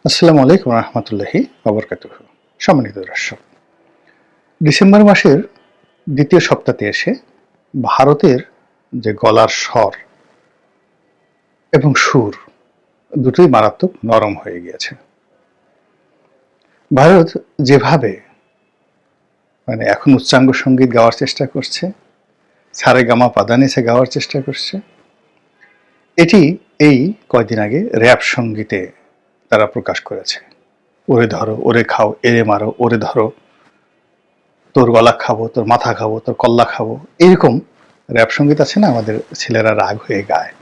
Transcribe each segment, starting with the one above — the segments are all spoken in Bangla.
আসসালামু আলাইকুম রহমতুল্লাহি ওবরকাতুহ। সম্মানিত দর্শক, ডিসেম্বর মাসের দ্বিতীয় সপ্তাহে এসে ভারতের যে গলার স্বর এবং সুর দুটোই মারাত্মক নরম হয়ে গিয়েছে। ভারত যেভাবে এখন উচ্চাঙ্গ সঙ্গীত গাওয়ার চেষ্টা করছে, সারেগামা পাদানিসে গাওয়ার চেষ্টা করছে, এটি এই কয়দিন আগে র্যাপ সঙ্গীতে তারা প্রকাশ করেছে। ওরে ধরো, ওরে খাও, এরে মারো, ওরে ধরো, তোর গলা খাবো, তোর মাথা খাবো, তোর কল্লা খাবো, এরকম র্যাপ সঙ্গীত আছে না, আমাদের ছেলেরা রাগ হয়ে গায়,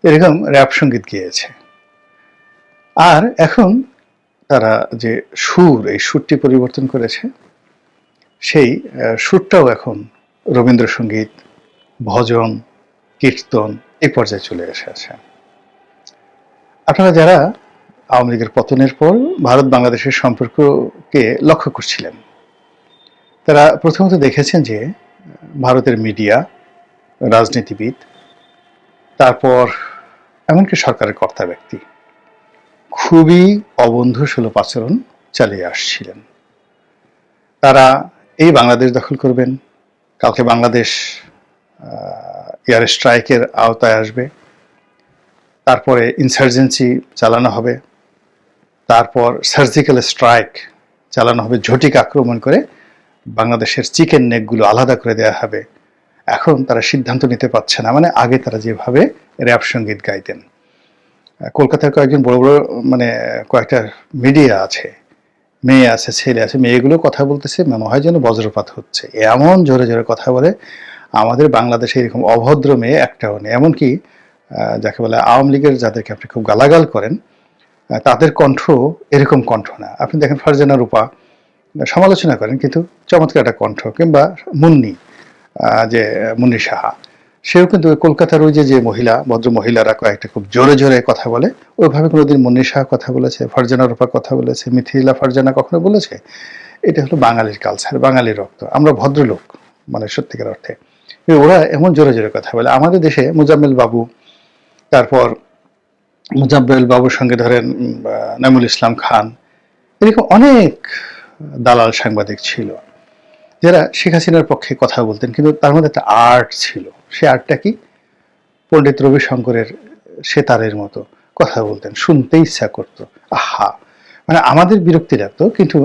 এরকম র্যাপ সঙ্গীত গিয়েছে। আর এখন তারা যে সুর, এই সুরটি পরিবর্তন করেছে, সেই সুরটাও এখন রবীন্দ্রসঙ্গীত, ভজন, কীর্তন এই পর্যায়ে চলে এসেছে। আপনারা যারা আওয়ামী লীগের পতনের পর ভারত বাংলাদেশের সম্পর্ককে লক্ষ্য করছিলেন, তারা প্রথমত দেখেছেন যে ভারতের মিডিয়া, রাজনীতিবিদ, তারপর এমনকি সরকারের কর্তা ব্যক্তি খুবই অবন্ধুসুলভ আচরণ চালিয়ে আসছিলেন। তারা এই বাংলাদেশ দখল করবেন, কালকে বাংলাদেশ এয়ার স্ট্রাইকের আওতায় আসবে, তারপরে ইনসার্জেন্সি চালানো হবে, তারপর সার্জিক্যাল স্ট্রাইক চালানো হবে, ঝটিকা আক্রমণ করে বাংলাদেশের চিকেন নেকগুলো আলাদা করে দেওয়া হবে। এখন তারা সিদ্ধান্ত নিতে পারছে না। আগে তারা যেভাবে র্যাপ সঙ্গীত গাইতেন, কলকাতার কয়েকজন বড় বড় কয়েকটা মিডিয়া আছে, মেয়ে আছে, ছেলে আছে, মেয়েগুলো কথা বলতেছে, মনে হয় যেন বজ্রপাত হচ্ছে, এমন জোরে জোরে কথা বলে। আমাদের বাংলাদেশে এরকম অভদ্র মেয়ে একটাও নেই। এমনকি যাকে বলে আওয়ামী লীগের যাদেরকে আপনি খুব গালাগাল করেন, তাদের কণ্ঠ এরকম কণ্ঠ না। আপনি দেখেন ফারজানা রূপা সমালোচনা করেন, কিন্তু চমৎকার একটা কণ্ঠ। কিংবা মুন্নি, যে মুন্নি সাহা, সেও কিন্তু কলকাতার ওই যে মহিলা, ভদ্র মহিলারা কয়েকটা খুব জোরে জোরে কথা বলে, ওইভাবে কোনোদিন মুন্নি সাহা কথা বলেছে, ফারজানা রূপা কথা বলেছে, মিথিলা ফারজানা কখনো বলেছে? এটা হলো বাঙালির কালচার, বাঙালির রক্ত, আমরা ভদ্রলোক সত্যিকার অর্থে। ওরা এমন জোরে জোরে কথা বলে। আমাদের দেশে মুজাম্মেল বাবু, তারপর মুজাম্মেল বাবুর সঙ্গে ধরেন নাইমুল ইসলাম খান, এরকম অনেক দালাল সাংবাদিক ছিল যারা শেখ হাসিনার পক্ষে কথা বলতেন, কিন্তু তার মধ্যে একটা আর্ট ছিল। সে আর্টটা কি? পণ্ডিত রবিশঙ্করের সেতারের মতো কথা বলতেন, শুনতে ইচ্ছা করতো। আহা, আমাদের বিরক্তি লাগতো, কিন্তু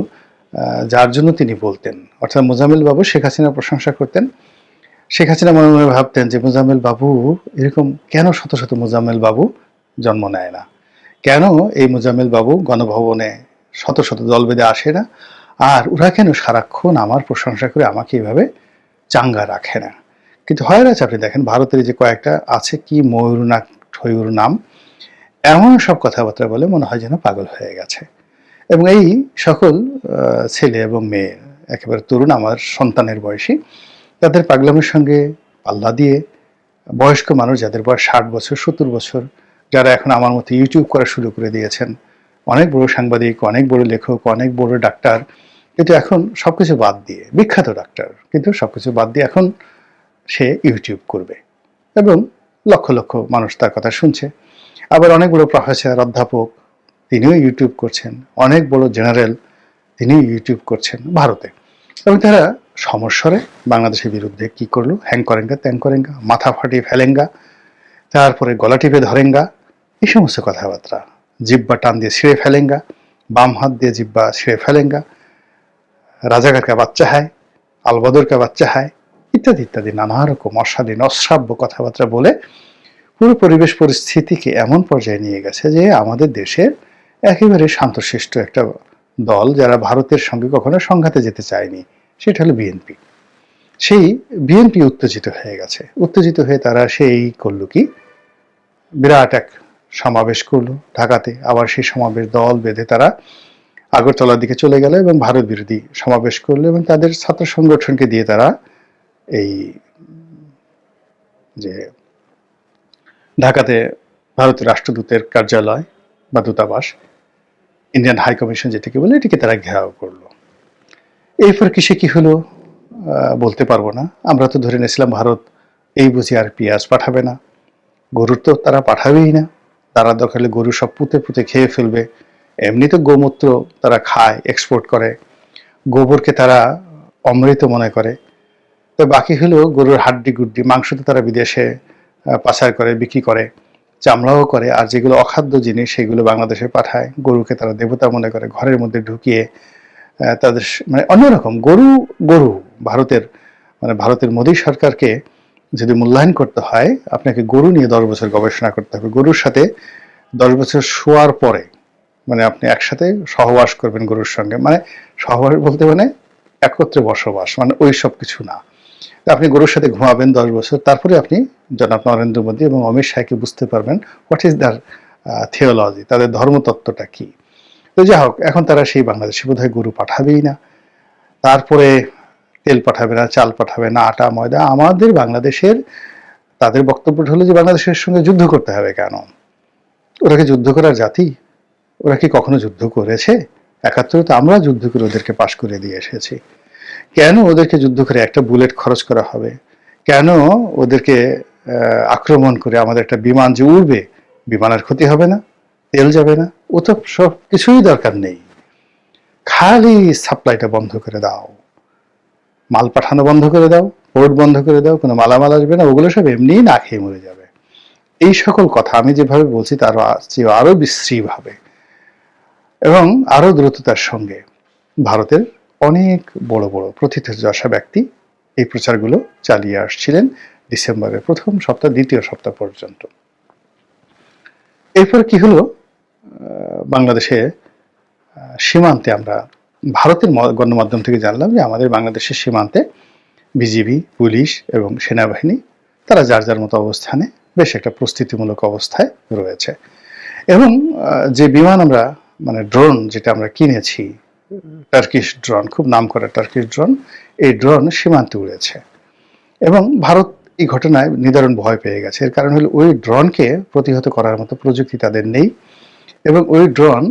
যার জন্য তিনি বলতেন, অর্থাৎ মোজাম্মেল বাবু শেখ হাসিনার প্রশংসা করতেন। শেখ হাসিনা মনে মনে ভাবতেন যে মোজাম্মেল বাবু এরকম কেন শত শত মোজাম্মেল বাবু জন্ম নেয় না, কেন এই মোজাম্মেল বাবু গণভবনে শত শত দল বেঁধে আসে না, আর ওরা কেন সারাক্ষণ আমার প্রশংসা করে আমাকে এভাবে চাঙ্গা রাখে না। কিন্তু হয় না, আপনি দেখেন ভারতের যে কয়েকটা আছে, কি ময়ূর না ঠয়ূর নাম, এমন সব কথাবার্তা বলে মনে হয় যেন পাগল হয়ে গেছে। এবং এই সকল ছেলে এবং মেয়ে, একেবারে তরুণ, আমার সন্তানের বয়সী, তাদের পাগলামের সঙ্গে পাল্লা দিয়ে বয়স্ক মানুষ, যাদের বয়স 60 বছর 70 বছর, যারা এখন আমার মতো ইউটিউব করা শুরু করে দিয়েছেন, অনেক বড় সাংবাদিক, অনেক বড় লেখক, অনেক বড় ডাক্তার, কিন্তু এখন সবকিছু বাদ দিয়ে, বিখ্যাত ডাক্তার, কিন্তু সবকিছু বাদ দিয়ে এখন সে ইউটিউব করবে এবং লক্ষ লক্ষ মানুষ তার কথা শুনছে। আবার অনেক বড় প্রফেসর, অধ্যাপক, তিনিও ইউটিউব করছেন, অনেক বড় জেনারেল, তিনিও ইউটিউব করছেন ভারতে। এবং তারা সমস্বরে বাংলাদেশের বিরুদ্ধে কি করলো, হ্যাং করেঙ্গা, ত্যাং করেঙ্গা, মাথা ফাটিয়ে ফেলেঙ্গা, তারপরে গলা টিপে ধরেঙ্গা, এই সমস্ত কথাবার্তা, জিব্বা টান দিয়ে ছিঁড়ে ফেলেঙ্গা, বাম হাত দিয়ে জিব্বা ছিঁড়ে ফেলেঙ্গা, রাজাকার কা বাচ্চা হায়, আলবদর কা বাচ্চা হায়, ইত্যাদি ইত্যাদি নানা রকম অশালীন অশ্রাব্য কথাবার্তা বলে পুরো পরিবেশ পরিস্থিতিকে এমন পর্যায়ে নিয়ে গেছে যে আমাদের দেশের একেবারে শান্তশিষ্ট একটা দল, যারা ভারতের সঙ্গে কখনো সংঘাতে যেতে চায়নি, সেটা হলো বিএনপি। সেই বিএনপি উত্তেজিত হয়ে গেছে। উত্তেজিত হয়ে তারা সেই করলো কি, বিরাট এক সমাবেশ করলো ঢাকাতে। আবার সেই সমাবেশ দল বেঁধে তারা আগরতলার দিকে চলে গেল এবং ভারত বিরোধী সমাবেশ করলো, এবং তাদের ছাত্র সংগঠনকে দিয়ে তারা এই যে ঢাকাতে ভারতের রাষ্ট্রদূতের কার্যালয় বা দূতাবাস, ইন্ডিয়ান হাই কমিশন যেটাকে বলে, এটিকে তারা ঘেরাও করলো। এরপর কিসে কি হলো বলতে পারবো না। আমরা তো ধরে নিয়েছিলাম ভারত এই বুঝি আর পেঁয়াজ পাঠাবে না, গরুর তো তারা পাঠাবেই না, তারা দরকার হলে গরু সব পুঁতে পুঁতে খেয়ে ফেলবে, এমনি তো গোমূত্র তারা খায়, এক্সপোর্ট করে, গোবরকে তারা অমৃত মনে করে। তো বাকি হলো গরুর হাড্ডি গুড্ডি, মাংস তো তারা বিদেশে পাচার করে, বিক্রি করে, চামড়াও করে, আর যেগুলো অখাদ্য জিনিস সেগুলো বাংলাদেশে পাঠায়। গরুকে তারা দেবতা মনে করে, ঘরের মধ্যে ঢুকিয়ে তাদের মানে অন্যরকম গরু। গরু ভারতের ভারতের মোদী সরকারকে যদি মূল্যায়ন করতে হয়, আপনাকে গরু নিয়ে 10 বছর গবেষণা করতে হবে। গরুর সাথে 10 বছর শোয়ার পরে আপনি একসাথে সহবাস করবেন গরুর সঙ্গে, সহবাস বলতে একত্রে বসবাস, ওই সব কিছু না। আপনি গরুর সাথে ঘুমাবেন 10 বছর, তারপরে আপনি জনাব নরেন্দ্র মোদী এবং অমিত শাহকে বুঝতে পারবেন হোয়াট ইজ দ্যার থিওলজি, তাদের ধর্মতত্ত্বটা কি। তো যাই হোক, এখন তারা সেই বাংলাদেশে বোধহয় গরু পাঠাবেই না, তারপরে তেল পাঠাবে না, চাল পাঠাবে না, আটা ময়দা। আমাদের বাংলাদেশের তাদের বক্তব্য হলো যে বাংলাদেশের সঙ্গে যুদ্ধ করতে হবে কেন? ওরা কি যুদ্ধ করার জাতি? ওরা কি কখনো যুদ্ধ করেছে? 71-এ তো আমরা যুদ্ধ করে ওদেরকে পাশ করে দিয়ে এসেছি। কেন ওদেরকে যুদ্ধ করে একটা বুলেট খরচ করা হবে? কেন ওদেরকে আক্রমণ করে আমাদের একটা বিমান যে উড়বে, বিমানের ক্ষতি হবে না, তেল যাবে না? ও তো সব কিছুই দরকার নেই, খালি সাপ্লাইটা বন্ধ করে দাও, মাল পাঠানো বন্ধ করে দাও, পোর্ট বন্ধ করে দাও, কোনো মালামাল আসবে না, ওগুলো সব এমনিই না খেয়ে মরে যাবে। এই সকল কথা আমি যেভাবে বলছি তার চেয়ে আরো বিশ্রীভাবে এবং আরো দ্রুততার সঙ্গে ভারতের অনেক বড় বড় প্রথিতযশা ব্যক্তি এই প্রচারগুলো চালিয়ে আসছিলেন ডিসেম্বরের প্রথম সপ্তাহ, দ্বিতীয় সপ্তাহ পর্যন্ত। এরপর কি হলো, বাংলাদেশে সীমান্তে আমরা ভারতের গণমাধ্যম থেকে জানলাম যে আমাদের বাংলাদেশের সীমান্তে বিজিবি, পুলিশ এবং সেনাবাহিনী তারা যার যার মতো অবস্থানে বেশ একটা প্রস্তুতিমূলক অবস্থায় রয়েছে। এবং যে বিমান আমরা ড্রোন যেটা আমরা কিনেছি, টার্কিশ ড্রোন, খুব নাম করা টার্কিশ ড্রোন, এই ড্রোন সীমান্তে উড়েছে এবং ভারত এই ঘটনায় নিদারুণ ভয় পেয়ে গেছে। এর কারণ হলো ওই ড্রোনকে প্রতিহত করার মতো প্রযুক্তি তাদের নেই এবং ওই ড্রোন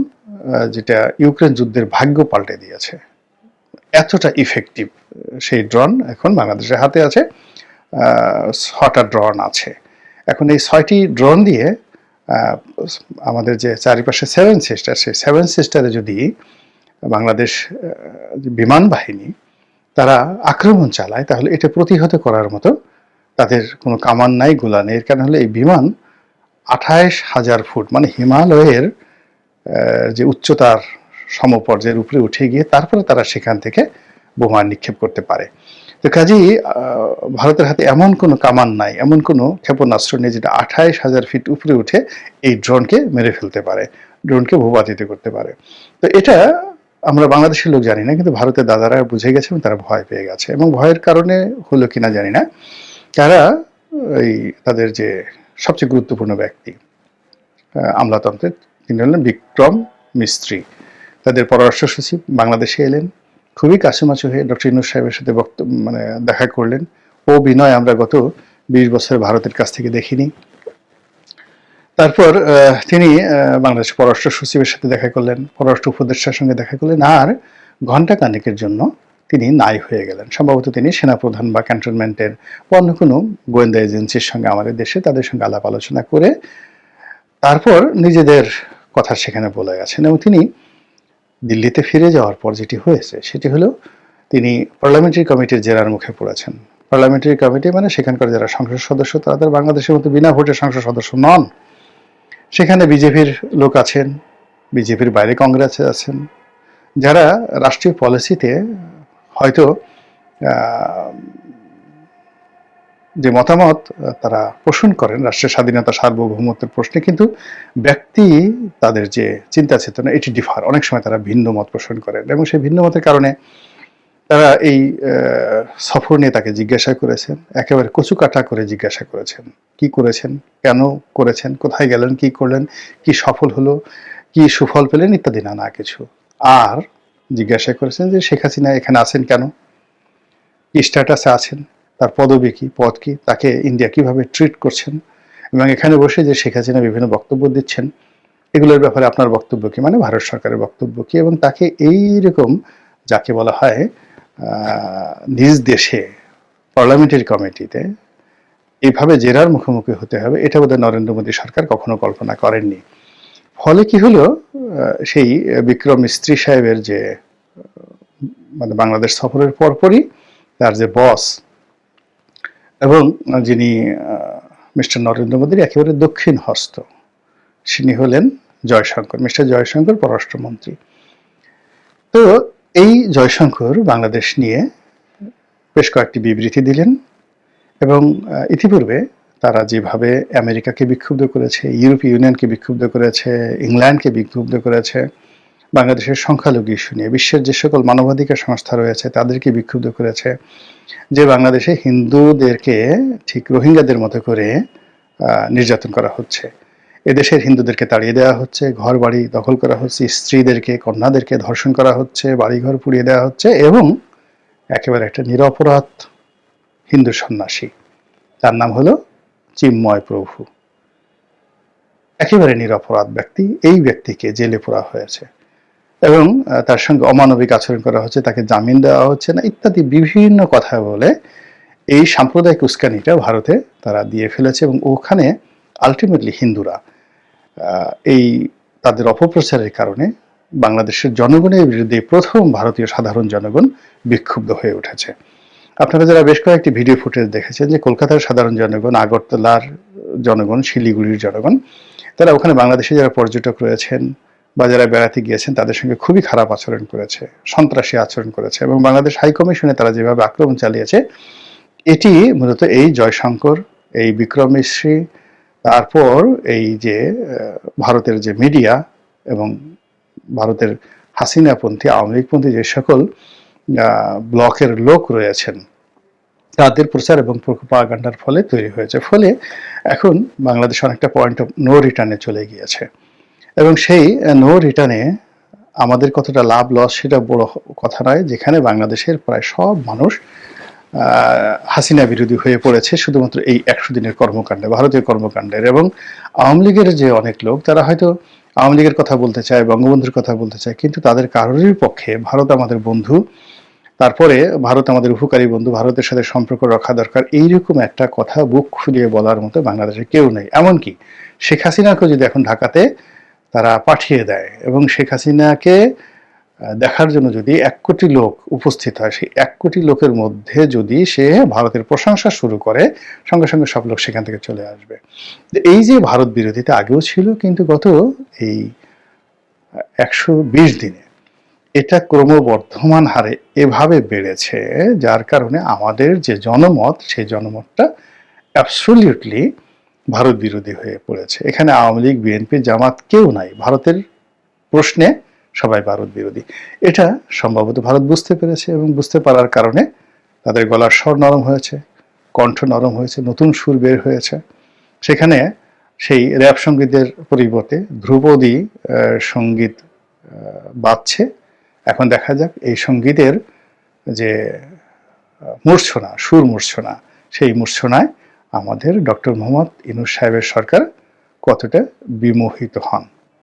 যেটা ইউক্রেন যুদ্ধের ভাগ্য পাল্টে দিয়েছে, এতটা ইফেক্টিভ সেই ড্রোন এখন বাংলাদেশের হাতে আছে। 6টা ড্রোন আছে এখন। এই 6টি ড্রোন দিয়ে আমাদের যে চারিপাশে 7 সিস্টার, সেই 7 সিস্টারে যদি বাংলাদেশ বিমান বাহিনী তারা আক্রমণ চালায়, তাহলে এটা প্রতিহত করার মতো তাদের কোনো কামান নাই, গোলা নেই। এর কারণ হলো এই বিমান 28,000 ফুট, হিমালয়ের যে উচ্চতার সমপর্যায়ের উপরে উঠে গিয়ে তারপরে তারা সেখান থেকে বোমা নিক্ষেপ করতে পারে। তো কাজেই ভারতের হাতে এমন কোনো কামান নাই, এমন কোনো ক্ষেপণাস্ত্র নেই যেটা 28,000 ফিট উপরে উঠে এই ড্রোনকে মেরে ফেলতে পারে, ড্রোনকে ভূপাতিত করতে পারে। তো এটা আমরা বাংলাদেশের লোক জানি না, কিন্তু ভারতের দাদারা বুঝে গেছে এবং তারা ভয় পেয়ে গেছে। এবং ভয়ের কারণে হলো কিনা জানি না, তারা তাদের যে সবচেয়ে গুরুত্বপূর্ণ ব্যক্তি আমলাতন্ত্রের, তিনি হলেন বিক্রম মিস্ত্রি, তাদের পররাষ্ট্র সচিব বাংলাদেশে এলেন, খুবই কাছামাছি হয়ে ডক্টর ইউনূস সাহেবের সাথে দেখা করলেন। ও বিনয় আমরা গত 20 বছর ভারতের কাছ থেকে দেখিনি। তারপর তিনি বাংলাদেশের পররাষ্ট্র সচিবের সাথে দেখা করলেন, পররাষ্ট্র উপদেষ্টার সঙ্গে দেখা করলেন, আর ঘণ্টা কানেকের জন্য তিনি নাই হয়ে গেলেন। সম্ভবত তিনি সেনাপ্রধান বা ক্যান্টনমেন্টের অন্য কোনো গোয়েন্দা এজেন্সির সঙ্গে আমাদের দেশে তাদের সঙ্গে আলাপ আলোচনা করে তারপর নিজেদের কথা সেখানে বলে গেছেন। এবং তিনি দিল্লিতে ফিরে যাওয়ার পর যেটি হয়েছে সেটি হলো, তিনি পার্লামেন্টারি কমিটির জেরার মুখে পড়েছেন। পার্লামেন্টারি কমিটি সেখানকার যারা সংসদ সদস্য, তাদের বাংলাদেশের মতো বিনা ভোটে সংসদ সদস্য নন। সেখানে বিজেপির লোক আছেন, বিজেপির বাইরে কংগ্রেসে আছেন, যারা রাষ্ট্রীয় পলিসিতে হয়তো যে মতামত তারা পোষণ করেন রাষ্ট্রের স্বাধীনতা সার্বভৌমত্বের প্রশ্নে, কিন্তু ব্যক্তি তাদের যে চিন্তা চেতনা এটি ডিফার, অনেক সময় তারা ভিন্ন মত পোষণ করেন। এবং সেই ভিন্ন মতের কারণে তারা এই সফর নিয়ে তাকে জিজ্ঞাসা করেছেন, একেবারে কচু কাটা করে জিজ্ঞাসা করেছেন, কি করেছেন, কেন করেছেন, কোথায় গেলেন, কি করলেন, কি সফল হলো, কি সুফল পেলেন, ইত্যাদি নানা কিছু। আর জিজ্ঞাসা করেছেন যে শেখ হাসিনা এখানে আছেন কেন, কি স্ট্যাটাসে আছেন, তার পদবি কি, পদ কি, তাকে ইন্ডিয়া কিভাবে ট্রিট করছেন, এবং এখানে বসে যে শেখ হাসিনা বিভিন্ন বক্তব্য দিচ্ছেন এগুলোর ব্যাপারে আপনার বক্তব্য কি, ভারত সরকারের বক্তব্য কি। এবং তাকে এইরকম যাকে বলা হয় নিজ দেশে পার্লামেন্টারি কমিটিতে এইভাবে জেরার মুখোমুখি হতে হবে, এটা বোধহয় নরেন্দ্র মোদী সরকার কখনো কল্পনা করেননি। ফলে কি হলো, সেই বিক্রম মিস্ত্রি সাহেবের যে মানে বাংলাদেশ সফরের পরপরই তার যে বস এবং যিনি মিস্টার নরেন্দ্র মোদীর একেবারে দক্ষিণ হস্ত, তিনি হলেন জয়শঙ্কর, মিস্টার জয়শঙ্কর পররাষ্ট্রমন্ত্রী। তো এই জয়শঙ্কর বাংলাদেশ নিয়ে বেশ কয়েকটি বিবৃতি দিলেন এবং ইতিপূর্বে তারা যেভাবে আমেরিকাকে বিক্ষুব্ধ করেছে, ইউরোপীয় ইউনিয়নকে বিক্ষুব্ধ করেছে, ইংল্যান্ডকে বিক্ষুব্ধ করেছে, বাংলাদেশের সংখ্যালঘু ইস্যু নিয়ে বিশ্বের যে সকল মানবাধিকার সংস্থা রয়েছে তাদেরকে বিক্ষুব্ধ করেছে, যে বাংলাদেশে হিন্দুদেরকে ঠিক রোহিঙ্গাদের মতো করে নির্যাতন করা হচ্ছে, এদেশের হিন্দুদেরকে তাড়িয়ে দেওয়া হচ্ছে, ঘর বাড়ি দখল করা হচ্ছে, স্ত্রীদেরকে কন্যাদেরকে ধর্ষণ করা হচ্ছে, বাড়িঘর পুড়িয়ে দেওয়া হচ্ছে, এবং একেবারে একটা নিরপরাধ হিন্দু সন্ন্যাসী, তার নাম হলো চিন্ময় প্রভু, একেবারে নিরপরাধ ব্যক্তি, এই ব্যক্তিকে জেলে পোড়া হয়েছে এবং তার সঙ্গে অমানবিক আচরণ করা হচ্ছে, তাকে জামিন দেওয়া হচ্ছে না, ইত্যাদি বিভিন্ন কথা বলে এই সাম্প্রদায়িক উস্কানিটা ভারতে তারা দিয়ে ফেলেছে। এবং ওখানে আলটিমেটলি হিন্দুরা এই তাদের অপপ্রচারের কারণে বাংলাদেশের জনগণের বিরুদ্ধে প্রথম ভারতীয় সাধারণ জনগণ বিক্ষুব্ধ হয়ে উঠেছে। আপনারা যারা বেশ কয়েকটি ভিডিও ফুটেজ দেখেছেন যে কলকাতার সাধারণ জনগণ, আগরতলার জনগণ, শিলিগুড়ির জনগণ, তারা ওখানে বাংলাদেশে যারা পর্যটক রয়েছেন বা যারা বেড়াতে গিয়েছেন তাদের সঙ্গে খুবই খারাপ আচরণ করেছে, সন্ত্রাসী আচরণ করেছে, এবং বাংলাদেশ হাইকমিশনে তারা যেভাবে আক্রমণ চালিয়েছে, এটি মূলত এই জয়শঙ্কর, এই বিক্রম মিশ্রি, তারপর এই যে ভারতের যে মিডিয়া এবং ভারতের হাসিনাপন্থী, আওয়ামী লীগপন্থী যে সকল ব্লকের লোক রয়েছেন তাদের প্রচার এবং প্রোপাগান্ডার ফলে তৈরি হয়েছে। ফলে এখন বাংলাদেশ অনেকটা পয়েন্ট অফ নো রিটার্নে চলে গিয়েছে এবং সেই নো রিটার্নে আমাদের কতটা লাভ লস সেটা বড় কথা নয়, যেখানে বাংলাদেশের প্রায় সব মানুষ হাসিনা বিরোধী হয়ে পড়েছে শুধুমাত্র এই 100 দিনের কর্মকাণ্ডে, ভারতীয় কর্মকাণ্ডের। এবং আওয়ামী লীগের যে অনেক লোক তারা হয়তো আওয়ামী লীগের কথা বলতে চায়, বঙ্গবন্ধুর কথা বলতে চায়, কিন্তু তাদের কারোরই পক্ষে ভারত আমাদের বন্ধু, তারপরে ভারত আমাদের উপকারী বন্ধু, ভারতের সাথে সম্পর্ক রাখা দরকার, এইরকম একটা কথা বুক খুলিয়ে বলার মতো বাংলাদেশে কেউ নেই। এমনকি শেখ হাসিনাকে যদি এখন ঢাকাতে তারা পাঠিয়ে দেয় এবং শেখ হাসিনাকে দেখার জন্য যদি 1 কোটি লোক উপস্থিত হয়, সেই 1 কোটি লোকের মধ্যে যদি সে ভারতের প্রশংসা শুরু করে, সঙ্গে সঙ্গে সব লোক সেখান থেকে চলে আসবে। এই যে ভারত বিরোধিতা আগেও ছিল, কিন্তু গত এই 120 দিনে এটা ক্রমবর্ধমান হারে এভাবে বেড়েছে, যার কারণে আমাদের যে জনমত, সেই জনমতটা অ্যাবসলিউটলি ভারত বিরোধী হয়ে পড়েছে। এখানে আওয়ামী লীগ, বিএনপি, জামাত কেউ নাই, ভারতের প্রশ্নে সবাই ভারত বিরোধী। এটা সম্ভবত ভারত বুঝতে পেরেছে এবং বুঝতে পারার কারণে তাদের গলার স্বর নরম হয়েছে, কণ্ঠ নরম হয়েছে, নতুন সুর বের হয়েছে। সেখানে সেই র্যাপ সঙ্গীতের পরিবর্তে ধ্রুপদী সঙ্গীত বাজছে। এখন দেখা যাক এই সঙ্গীতের যে মূর্ছনা, সুর মূর্ছনা, সেই মূর্ছনায় আমাদের ডক্টর মোহাম্মদ ইউনূস সাহেবের সরকার কতটা বিমোহিত হন।